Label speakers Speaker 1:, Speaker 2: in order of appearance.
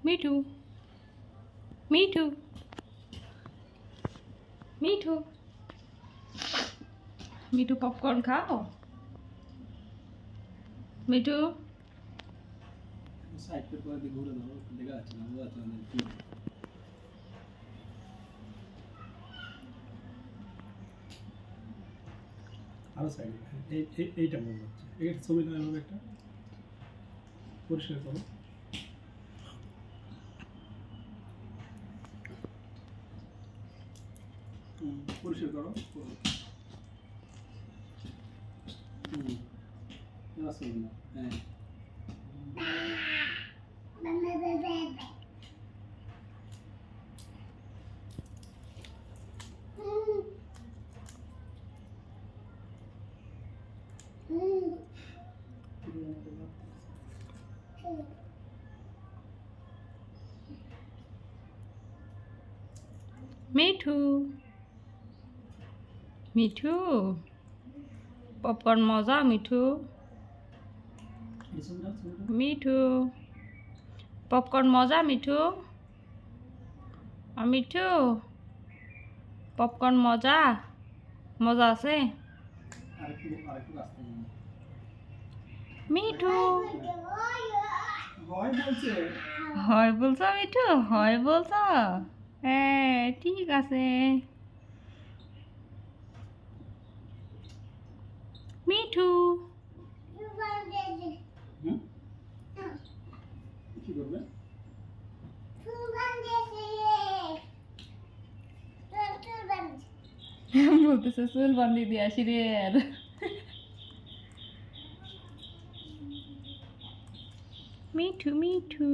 Speaker 1: Mithu Mithu Mithu Mithu popcorn খাও Mithu
Speaker 2: side করে দিয়ে ঘুরে দাও দেখা যাচ্ছে না বোঝা যাচ্ছে না কি আরো সাইড এইটা মনে হচ্ছে এটা ছবি না এভাবে একটা পরিষ্কার করো পরিষ্কার করো আসলে না হ্যাঁ
Speaker 1: মিঠু মিঠু পপকর্ন মজা মিঠু মিঠু পপকর্ন মজা মিঠু মিঠু পপকর্ন মজা মজা আছে মিঠু হয় বলছো মিঠু হয় বলছো হ্যাঁ ঠিক আছে মিঠু
Speaker 2: কি করবে
Speaker 1: বলতেছে চুল বান্ধি দিয়ে আসি রে আর মিঠু মিঠু